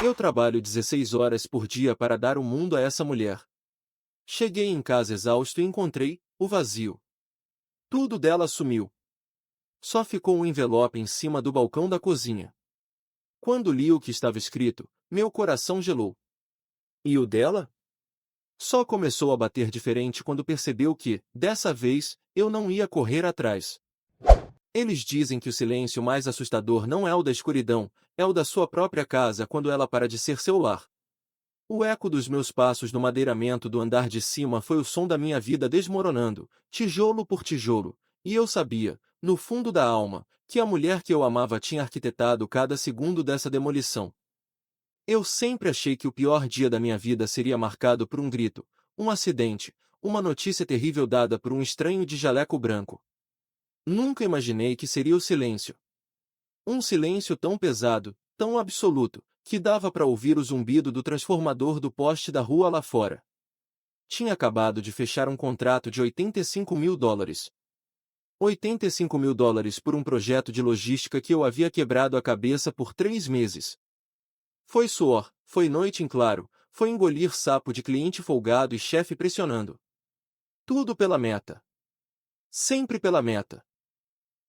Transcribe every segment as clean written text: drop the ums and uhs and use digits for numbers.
Eu trabalho 16 horas por dia para dar o mundo a essa mulher. Cheguei em casa exausto e encontrei o vazio. Tudo dela sumiu. Só ficou um envelope em cima do balcão da cozinha. Quando li o que estava escrito, meu coração gelou. E o dela? Só começou a bater diferente quando percebeu que, dessa vez, eu não ia correr atrás. Eles dizem que o silêncio mais assustador não é o da escuridão, é o da sua própria casa quando ela para de ser seu lar. O eco dos meus passos no madeiramento do andar de cima foi o som da minha vida desmoronando, tijolo por tijolo, e eu sabia, no fundo da alma, que a mulher que eu amava tinha arquitetado cada segundo dessa demolição. Eu sempre achei que o pior dia da minha vida seria marcado por um grito, um acidente, uma notícia terrível dada por um estranho de jaleco branco. Nunca imaginei que seria o silêncio. Um silêncio tão pesado, tão absoluto, que dava para ouvir o zumbido do transformador do poste da rua lá fora. Tinha acabado de fechar um contrato de US$ 85.000. US$ 85.000 por um projeto de logística que eu havia quebrado a cabeça por 3 meses. Foi suor, foi noite em claro, foi engolir sapo de cliente folgado e chefe pressionando. Tudo pela meta. Sempre pela meta.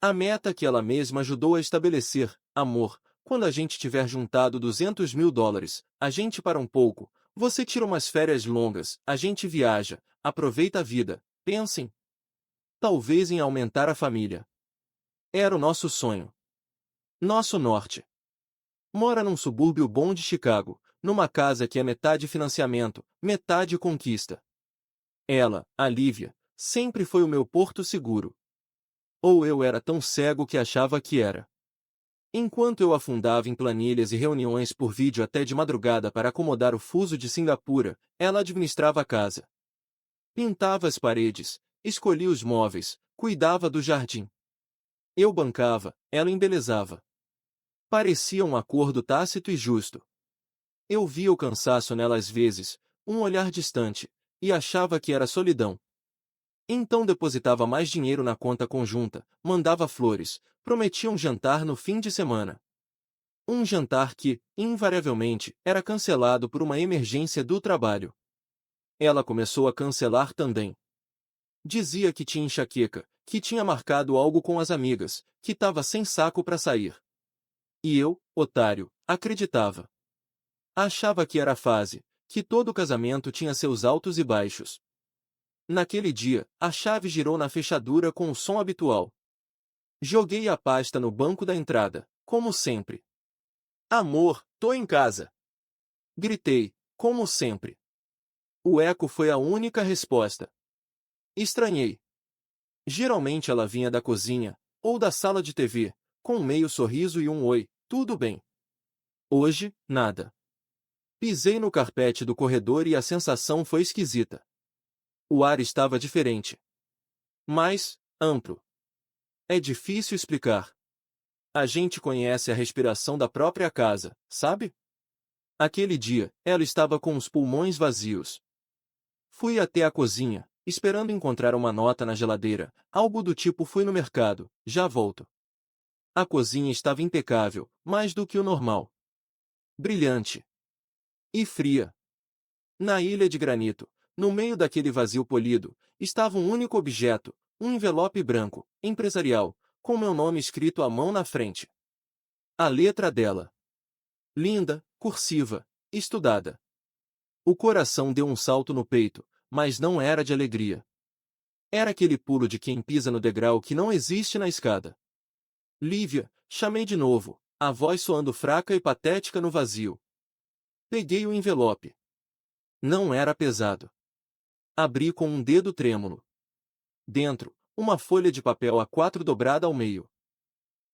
A meta que ela mesma ajudou a estabelecer, amor, quando a gente tiver juntado US$ 200.000, a gente para um pouco, você tira umas férias longas, a gente viaja, aproveita a vida, pensem. Talvez em aumentar a família. Era o nosso sonho. Nosso norte. Mora num subúrbio bom de Chicago, numa casa que é metade financiamento, metade conquista. Ela, a Lívia, sempre foi o meu porto seguro. Ou eu era tão cego que achava que era. Enquanto eu afundava em planilhas e reuniões por vídeo até de madrugada para acomodar o fuso de Singapura, ela administrava a casa. Pintava as paredes, escolhia os móveis, cuidava do jardim. Eu bancava, ela embelezava. Parecia um acordo tácito e justo. Eu via o cansaço nela às vezes, um olhar distante, e achava que era solidão. Então depositava mais dinheiro na conta conjunta, mandava flores, prometia um jantar no fim de semana. Um jantar que, invariavelmente, era cancelado por uma emergência do trabalho. Ela começou a cancelar também. Dizia que tinha enxaqueca, que tinha marcado algo com as amigas, que estava sem saco para sair. E eu, otário, acreditava. Achava que era fase, que todo casamento tinha seus altos e baixos. Naquele dia, a chave girou na fechadura com o som habitual. Joguei a pasta no banco da entrada, como sempre. Amor, tô em casa. Gritei, como sempre. O eco foi a única resposta. Estranhei. Geralmente ela vinha da cozinha, ou da sala de TV, com um meio sorriso e um oi, tudo bem. Hoje, nada. Pisei no carpete do corredor e a sensação foi esquisita. O ar estava diferente. Mais amplo. É difícil explicar. A gente conhece a respiração da própria casa, sabe? Aquele dia, ela estava com os pulmões vazios. Fui até a cozinha, esperando encontrar uma nota na geladeira, algo do tipo fui no mercado, já volto. A cozinha estava impecável, mais do que o normal. Brilhante. E fria. Na ilha de granito, no meio daquele vazio polido, estava um único objeto, um envelope branco, empresarial, com meu nome escrito à mão na frente. A letra dela. Linda, cursiva, estudada. O coração deu um salto no peito, mas não era de alegria. Era aquele pulo de quem pisa no degrau que não existe na escada. Lívia, chamei de novo, a voz soando fraca e patética no vazio. Peguei o envelope. Não era pesado. Abri com um dedo trêmulo. Dentro, uma folha de papel A4 dobrada ao meio.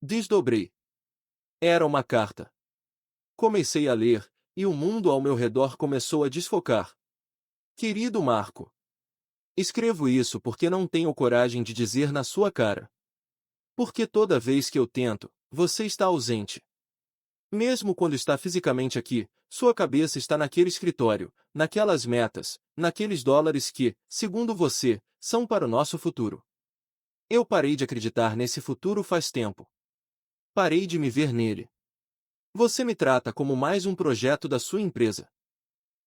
Desdobrei. Era uma carta. Comecei a ler, e o mundo ao meu redor começou a desfocar. Querido Marco. Escrevo isso porque não tenho coragem de dizer na sua cara. Porque toda vez que eu tento, você está ausente. Mesmo quando está fisicamente aqui, sua cabeça está naquele escritório, naquelas metas, naqueles dólares que, segundo você, são para o nosso futuro. Eu parei de acreditar nesse futuro faz tempo. Parei de me ver nele. Você me trata como mais um projeto da sua empresa.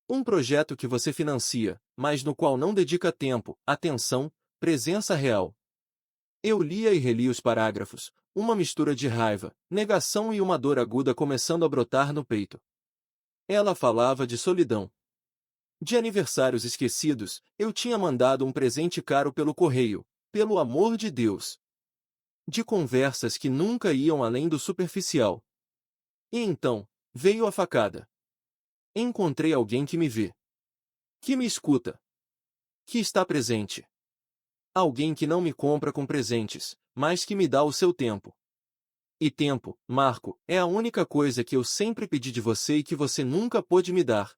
Um projeto que você financia, mas no qual não dedica tempo, atenção, presença real. Eu lia e relia os parágrafos, uma mistura de raiva, negação e uma dor aguda começando a brotar no peito. Ela falava de solidão. De aniversários esquecidos, eu tinha mandado um presente caro pelo correio, pelo amor de Deus. De conversas que nunca iam além do superficial. E então, veio a facada. Encontrei alguém que me vê. Que me escuta. Que está presente. Alguém que não me compra com presentes, mas que me dá o seu tempo. E tempo, Marco, é a única coisa que eu sempre pedi de você e que você nunca pôde me dar.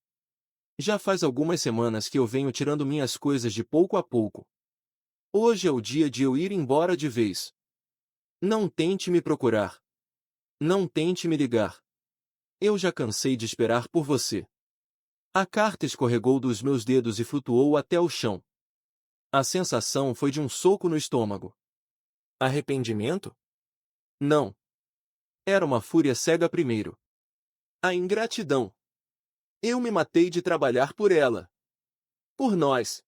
Já faz algumas semanas que eu venho tirando minhas coisas de pouco a pouco. Hoje é o dia de eu ir embora de vez. Não tente me procurar. Não tente me ligar. Eu já cansei de esperar por você. A carta escorregou dos meus dedos e flutuou até o chão. A sensação foi de um soco no estômago. Arrependimento? Não. Era uma fúria cega primeiro. A ingratidão. Eu me matei de trabalhar por ela. Por nós.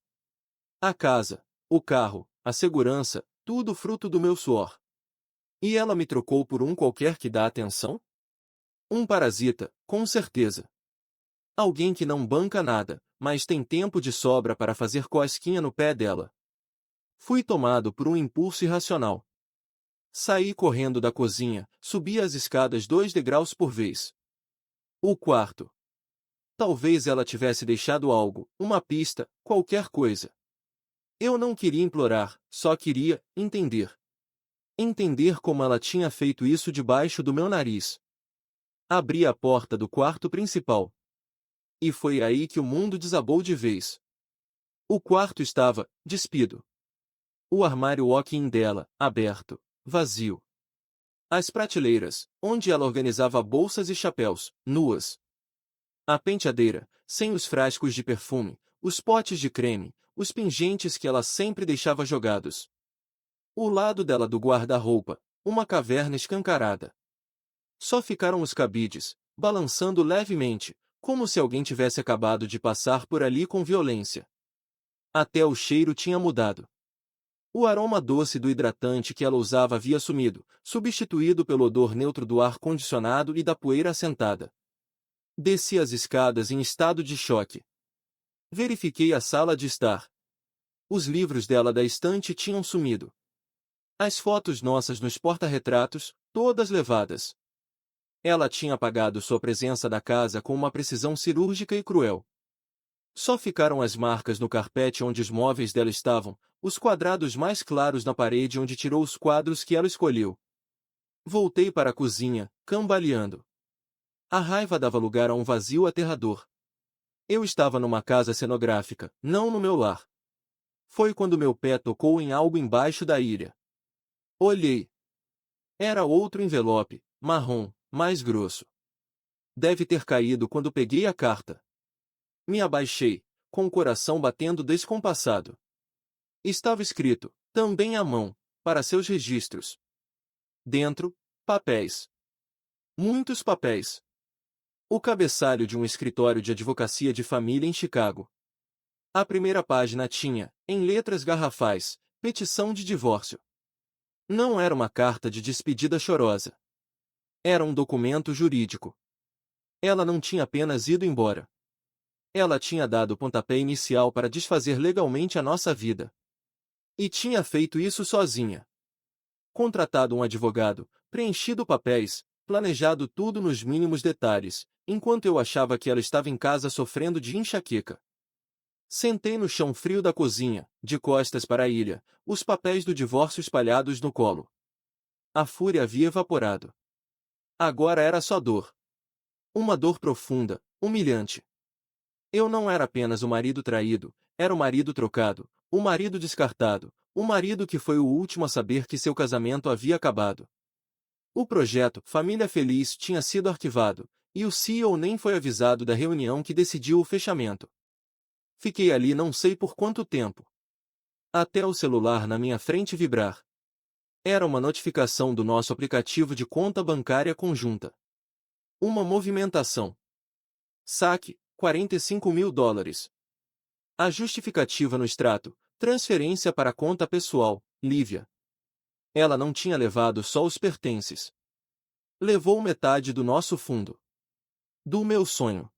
A casa, o carro, a segurança, tudo fruto do meu suor. E ela me trocou por um qualquer que dá atenção? Um parasita, com certeza. Alguém que não banca nada, mas tem tempo de sobra para fazer cosquinha no pé dela. Fui tomado por um impulso irracional. Saí correndo da cozinha, subi as escadas 2 degraus por vez. O quarto. Talvez ela tivesse deixado algo, uma pista, qualquer coisa. Eu não queria implorar, só queria entender. Entender como ela tinha feito isso debaixo do meu nariz. Abri a porta do quarto principal. E foi aí que o mundo desabou de vez. O quarto estava despido. O armário walk-in dela, aberto, vazio. As prateleiras, onde ela organizava bolsas e chapéus, nuas. A penteadeira, sem os frascos de perfume, os potes de creme, os pingentes que ela sempre deixava jogados. O lado dela do guarda-roupa, uma caverna escancarada. Só ficaram os cabides, balançando levemente, como se alguém tivesse acabado de passar por ali com violência. Até o cheiro tinha mudado. O aroma doce do hidratante que ela usava havia sumido, substituído pelo odor neutro do ar-condicionado e da poeira assentada. Desci as escadas em estado de choque. Verifiquei a sala de estar. Os livros dela da estante tinham sumido. As fotos nossas nos porta-retratos, todas levadas. Ela tinha apagado sua presença da casa com uma precisão cirúrgica e cruel. Só ficaram as marcas no carpete onde os móveis dela estavam, os quadrados mais claros na parede onde tirou os quadros que ela escolheu. Voltei para a cozinha, cambaleando. A raiva dava lugar a um vazio aterrador. Eu estava numa casa cenográfica, não no meu lar. Foi quando meu pé tocou em algo embaixo da ilha. Olhei. Era outro envelope, marrom, mais grosso. Deve ter caído quando peguei a carta. Me abaixei, com o coração batendo descompassado. Estava escrito, também à mão, para seus registros. Dentro, papéis. Muitos papéis. O cabeçalho de um escritório de advocacia de família em Chicago. A primeira página tinha, em letras garrafais, petição de divórcio. Não era uma carta de despedida chorosa. Era um documento jurídico. Ela não tinha apenas ido embora. Ela tinha dado o pontapé inicial para desfazer legalmente a nossa vida. E tinha feito isso sozinha. Contratado um advogado, preenchido papéis, planejado tudo nos mínimos detalhes, enquanto eu achava que ela estava em casa sofrendo de enxaqueca. Sentei no chão frio da cozinha, de costas para a ilha, os papéis do divórcio espalhados no colo. A fúria havia evaporado. Agora era só dor. Uma dor profunda, humilhante. Eu não era apenas o marido traído, era o marido trocado, o marido descartado, o marido que foi o último a saber que seu casamento havia acabado. O projeto Família Feliz tinha sido arquivado, e o CEO nem foi avisado da reunião que decidiu o fechamento. Fiquei ali não sei por quanto tempo. Até o celular na minha frente vibrar. Era uma notificação do nosso aplicativo de conta bancária conjunta. Uma movimentação. Saque, $45.000. A justificativa no extrato: transferência para a conta pessoal, Lívia. Ela não tinha levado só os pertences. Levou metade do nosso fundo. Do meu sonho.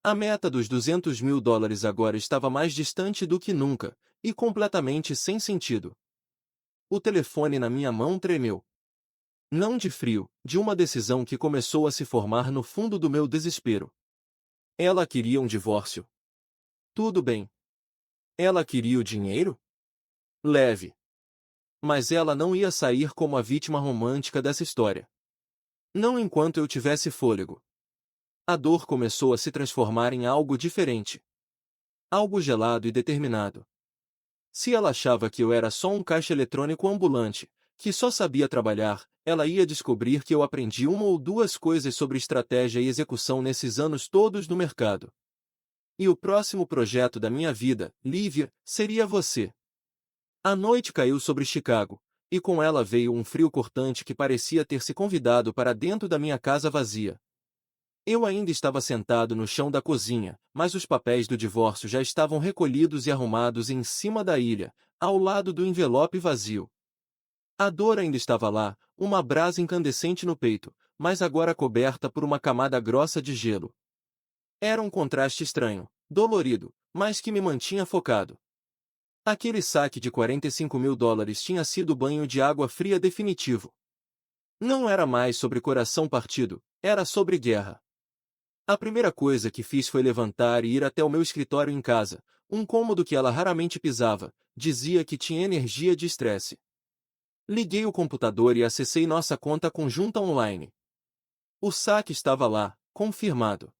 A meta dos $200.000 agora estava mais distante do que nunca, e completamente sem sentido. O telefone na minha mão tremeu. Não de frio, de uma decisão que começou a se formar no fundo do meu desespero. Ela queria um divórcio. Tudo bem. Ela queria o dinheiro? Leve. Mas ela não ia sair como a vítima romântica dessa história. Não enquanto eu tivesse fôlego. A dor começou a se transformar em algo diferente. Algo gelado e determinado. Se ela achava que eu era só um caixa eletrônico ambulante, que só sabia trabalhar, ela ia descobrir que eu aprendi uma ou duas coisas sobre estratégia e execução nesses anos todos no mercado. E o próximo projeto da minha vida, Lívia, seria você. A noite caiu sobre Chicago, e com ela veio um frio cortante que parecia ter se convidado para dentro da minha casa vazia. Eu ainda estava sentado no chão da cozinha, mas os papéis do divórcio já estavam recolhidos e arrumados em cima da ilha, ao lado do envelope vazio. A dor ainda estava lá, uma brasa incandescente no peito, mas agora coberta por uma camada grossa de gelo. Era um contraste estranho, dolorido, mas que me mantinha focado. Aquele saque de $45.000 tinha sido banho de água fria definitivo. Não era mais sobre coração partido, era sobre guerra. A primeira coisa que fiz foi levantar e ir até o meu escritório em casa, um cômodo que ela raramente pisava, dizia que tinha energia de estresse. Liguei o computador e acessei nossa conta conjunta online. O saque estava lá, confirmado.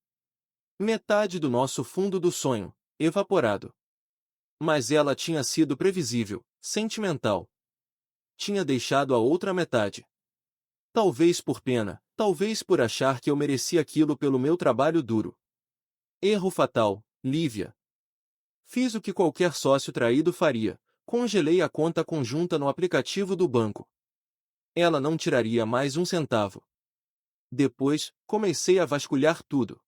Metade do nosso fundo do sonho, evaporado. Mas ela tinha sido previsível, sentimental. Tinha deixado a outra metade. Talvez por pena, talvez por achar que eu merecia aquilo pelo meu trabalho duro. Erro fatal, Lívia. Fiz o que qualquer sócio traído faria, congelei a conta conjunta no aplicativo do banco. Ela não tiraria mais um centavo. Depois, comecei a vasculhar tudo.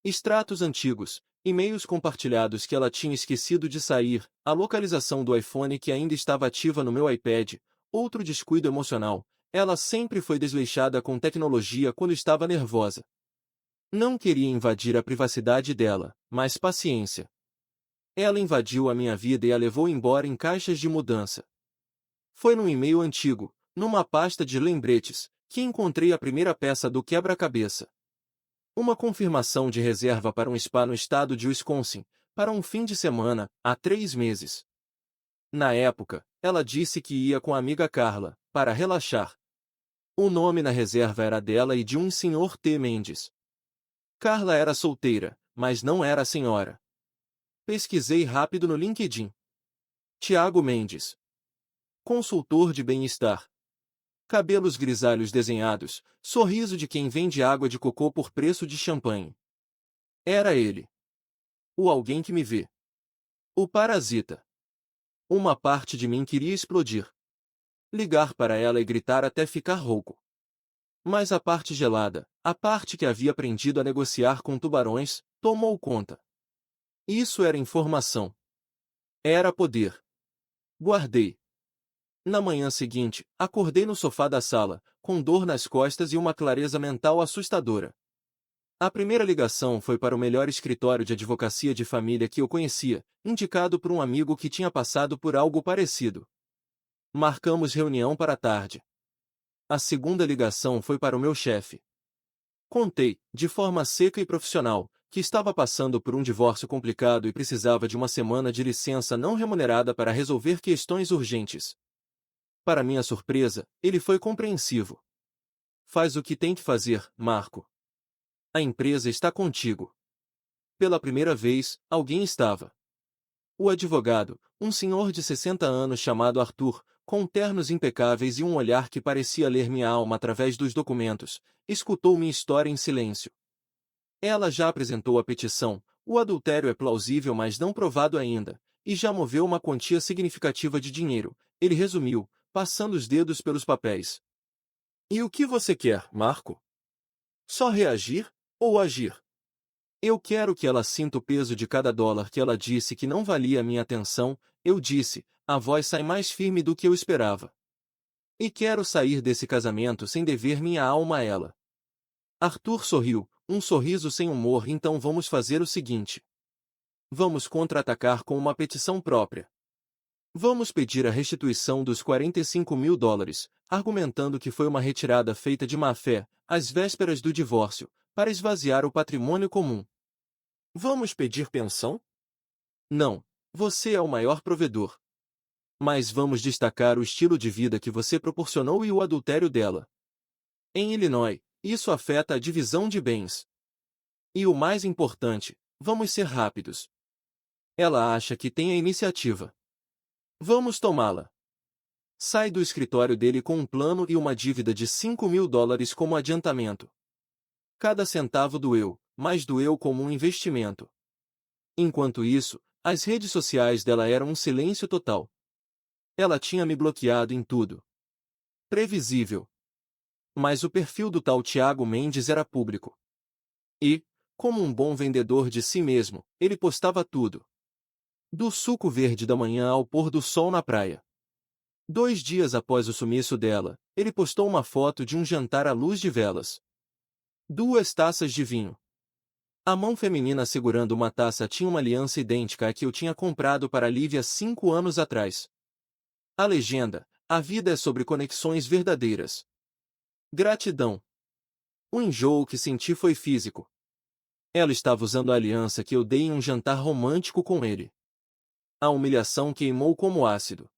Extratos antigos, e-mails compartilhados que ela tinha esquecido de sair, a localização do iPhone que ainda estava ativa no meu iPad, outro descuido emocional. Ela sempre foi desleixada com tecnologia quando estava nervosa. Não queria invadir a privacidade dela, mas paciência. Ela invadiu a minha vida e a levou embora em caixas de mudança. Foi num e-mail antigo, numa pasta de lembretes, que encontrei a primeira peça do quebra-cabeça. Uma confirmação de reserva para um spa no estado de Wisconsin, para um fim de semana, há 3 meses. Na época, ela disse que ia com a amiga Carla, para relaxar. O nome na reserva era dela e de um Sr. T. Mendes. Carla era solteira, mas não era senhora. Pesquisei rápido no LinkedIn. Tiago Mendes. Consultor de bem-estar. Cabelos grisalhos desenhados, sorriso de quem vende água de cocô por preço de champanhe. Era ele. O alguém que me vê. O parasita. Uma parte de mim queria explodir. Ligar para ela e gritar até ficar rouco. Mas a parte gelada, a parte que havia aprendido a negociar com tubarões, tomou conta. Isso era informação. Era poder. Guardei. Na manhã seguinte, acordei no sofá da sala, com dor nas costas e uma clareza mental assustadora. A primeira ligação foi para o melhor escritório de advocacia de família que eu conhecia, indicado por um amigo que tinha passado por algo parecido. Marcamos reunião para a tarde. A segunda ligação foi para o meu chefe. Contei, de forma seca e profissional, que estava passando por um divórcio complicado e precisava de uma semana de licença não remunerada para resolver questões urgentes. Para minha surpresa, ele foi compreensivo. Faz o que tem que fazer, Marco. A empresa está contigo. Pela primeira vez, alguém estava. O advogado, um senhor de 60 anos chamado Arthur, com ternos impecáveis e um olhar que parecia ler minha alma através dos documentos, escutou minha história em silêncio. Ela já apresentou a petição, o adultério é plausível mas não provado ainda, e já moveu uma quantia significativa de dinheiro, ele resumiu, passando os dedos pelos papéis. E o que você quer, Marco? Só reagir ou agir? Eu quero que ela sinta o peso de cada dólar que ela disse que não valia minha atenção, eu disse, a voz sai mais firme do que eu esperava. E quero sair desse casamento sem dever minha alma a ela. Arthur sorriu, um sorriso sem humor. Então vamos fazer o seguinte. Vamos contra-atacar com uma petição própria. Vamos pedir a restituição dos 45 mil dólares, argumentando que foi uma retirada feita de má-fé, às vésperas do divórcio, para esvaziar o patrimônio comum. Vamos pedir pensão? Não, você é o maior provedor. Mas vamos destacar o estilo de vida que você proporcionou e o adultério dela. Em Illinois, isso afeta a divisão de bens. E o mais importante, vamos ser rápidos. Ela acha que tem a iniciativa. Vamos tomá-la. Sai do escritório dele com um plano e uma dívida de 5 mil dólares como adiantamento. Cada centavo doeu, mas doeu como um investimento. Enquanto isso, as redes sociais dela eram um silêncio total. Ela tinha me bloqueado em tudo. Previsível. Mas o perfil do tal Tiago Mendes era público. E, como um bom vendedor de si mesmo, ele postava tudo. Do suco verde da manhã ao pôr do sol na praia. 2 dias após o sumiço dela, ele postou uma foto de um jantar à luz de velas. 2 taças de vinho. A mão feminina segurando uma taça tinha uma aliança idêntica à que eu tinha comprado para Lívia 5 anos atrás. A legenda: a vida é sobre conexões verdadeiras. Gratidão. O enjoo que senti foi físico. Ela estava usando a aliança que eu dei em um jantar romântico com ele. A humilhação queimou como ácido.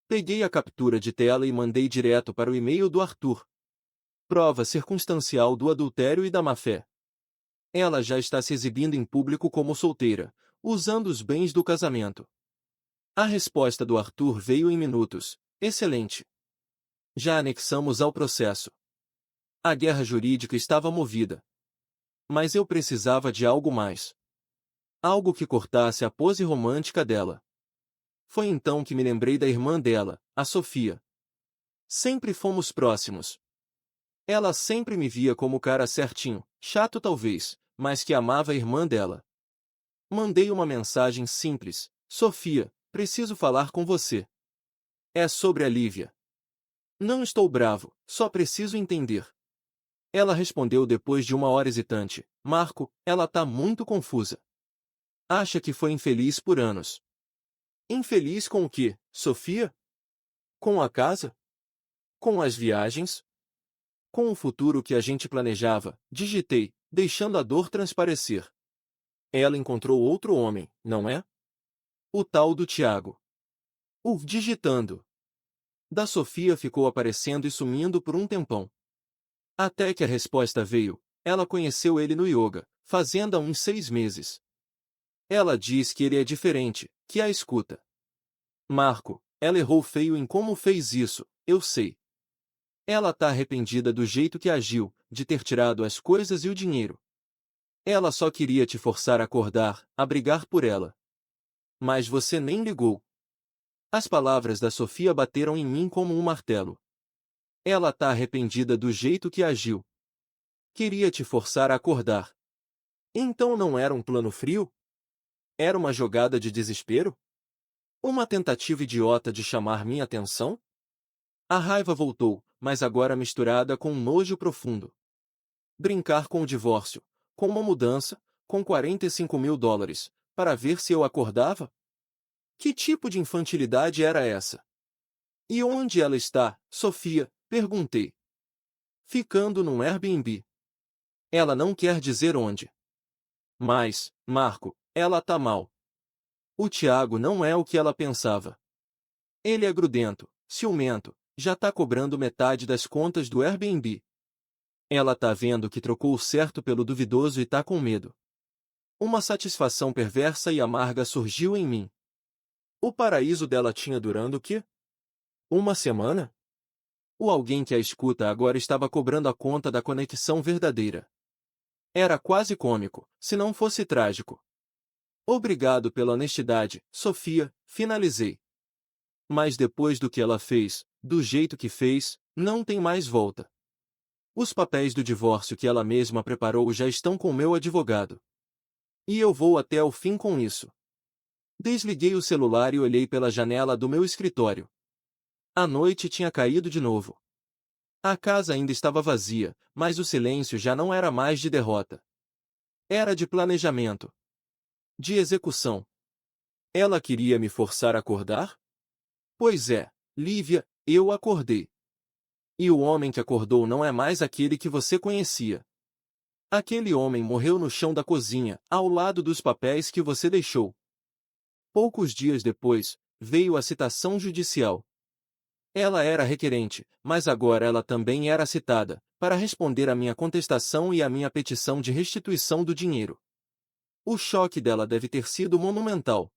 Peguei a captura de tela e mandei direto para o e-mail do Arthur. Prova circunstancial do adultério e da má-fé. Ela já está se exibindo em público como solteira, usando os bens do casamento. A resposta do Arthur veio em minutos. Excelente. Já anexamos ao processo. A guerra jurídica estava movida. Mas eu precisava de algo mais. Algo que cortasse a pose romântica dela. Foi então que me lembrei da irmã dela, a Sofia. Sempre fomos próximos. Ela sempre me via como cara certinho, chato talvez, mas que amava a irmã dela. Mandei uma mensagem simples: Sofia, preciso falar com você. É sobre a Lívia. Não estou bravo, só preciso entender. Ela respondeu depois de 1 hora hesitante: Marco, ela tá muito confusa. Acha que foi infeliz por anos. Infeliz com o quê, Sofia? Com a casa? Com as viagens? Com o futuro que a gente planejava, digitei, deixando a dor transparecer. Ela encontrou outro homem, não é? O tal do Tiago. Digitando. Da Sofia ficou aparecendo e sumindo por um tempão. Até que a resposta veio: ela conheceu ele no yoga, fazendo há uns 6 meses. Ela diz que ele é diferente, que a escuta. Marco, ela errou feio em como fez isso, eu sei. Ela tá arrependida do jeito que agiu, de ter tirado as coisas e o dinheiro. Ela só queria te forçar a acordar, a brigar por ela. Mas você nem ligou. As palavras da Sofia bateram em mim como um martelo. Ela tá arrependida do jeito que agiu. Queria te forçar a acordar. Então não era um plano frio? Era uma jogada de desespero? Uma tentativa idiota de chamar minha atenção? A raiva voltou, mas agora misturada com um nojo profundo. Brincar com o divórcio, com uma mudança, com 45 mil dólares, para ver se eu acordava? Que tipo de infantilidade era essa? E onde ela está, Sofia? Perguntei. Ficando num Airbnb. Ela não quer dizer onde. Mas, Marco, ela tá mal. O Tiago não é o que ela pensava. Ele é grudento, ciumento, já tá cobrando metade das contas do Airbnb. Ela tá vendo que trocou o certo pelo duvidoso e tá com medo. Uma satisfação perversa e amarga surgiu em mim. O paraíso dela tinha durando o quê? 1 semana? O alguém que a escuta agora estava cobrando a conta da conexão verdadeira. Era quase cômico, se não fosse trágico. Obrigado pela honestidade, Sofia, finalizei. Mas depois do que ela fez, do jeito que fez, não tem mais volta. Os papéis do divórcio que ela mesma preparou já estão com meu advogado. E eu vou até o fim com isso. Desliguei o celular e olhei pela janela do meu escritório. A noite tinha caído de novo. A casa ainda estava vazia, mas o silêncio já não era mais de derrota. Era de planejamento. De execução. Ela queria me forçar a acordar? Pois é, Lívia, eu acordei. E o homem que acordou não é mais aquele que você conhecia. Aquele homem morreu no chão da cozinha, ao lado dos papéis que você deixou. Poucos dias depois, veio a citação judicial. Ela era requerente, mas agora ela também era citada, para responder à minha contestação e à minha petição de restituição do dinheiro. O choque dela deve ter sido monumental.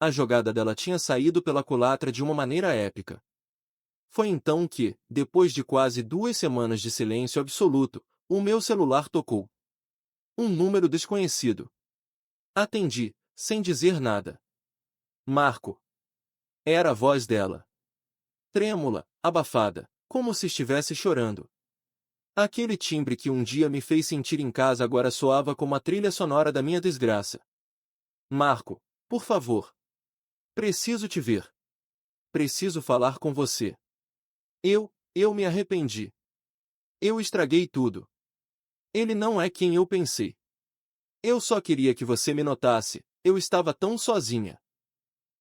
A jogada dela tinha saído pela culatra de uma maneira épica. Foi então que, depois de quase 2 semanas de silêncio absoluto, o meu celular tocou. Um número desconhecido. Atendi, sem dizer nada. Marco. Era a voz dela. Trêmula, abafada, como se estivesse chorando. Aquele timbre que um dia me fez sentir em casa agora soava como a trilha sonora da minha desgraça. Marco, por favor. Preciso te ver. Preciso falar com você. Eu me arrependi. Eu estraguei tudo. Ele não é quem eu pensei. Eu só queria que você me notasse, eu estava tão sozinha.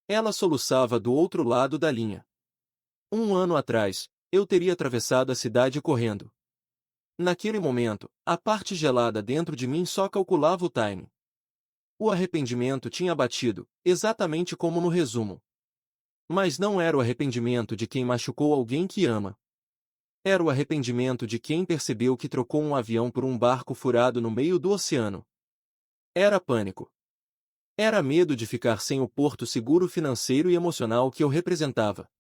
Ela soluçava do outro lado da linha. 1 ano atrás, eu teria atravessado a cidade correndo. Naquele momento, a parte gelada dentro de mim só calculava o time. O arrependimento tinha batido, exatamente como no resumo. Mas não era o arrependimento de quem machucou alguém que ama. Era o arrependimento de quem percebeu que trocou um avião por um barco furado no meio do oceano. Era pânico. Era medo de ficar sem o porto seguro financeiro e emocional que eu representava.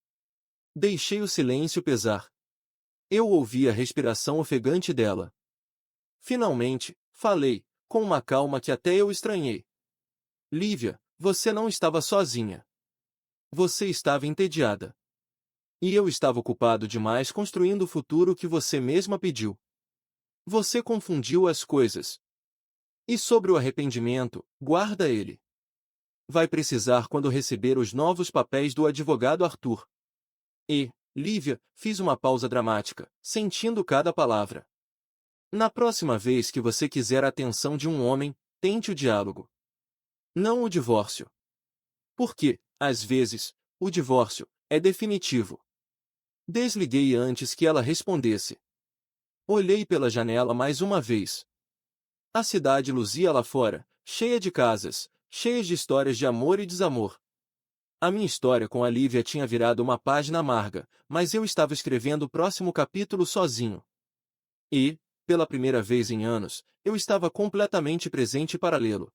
Deixei o silêncio pesar. Eu ouvi a respiração ofegante dela. Finalmente, falei, com uma calma que até eu estranhei. Lívia, você não estava sozinha. Você estava entediada. E eu estava ocupado demais construindo o futuro que você mesma pediu. Você confundiu as coisas. E sobre o arrependimento, guarda ele. Vai precisar quando receber os novos papéis do advogado Arthur. E, Lívia, fiz uma pausa dramática, sentindo cada palavra. Na próxima vez que você quiser a atenção de um homem, tente o diálogo. Não o divórcio. Porque, às vezes, o divórcio é definitivo. Desliguei antes que ela respondesse. Olhei pela janela mais uma vez. A cidade luzia lá fora, cheia de casas, cheias de histórias de amor e desamor. A minha história com a Lívia tinha virado uma página amarga, mas eu estava escrevendo o próximo capítulo sozinho. E, pela primeira vez em anos, eu estava completamente presente para lê-lo.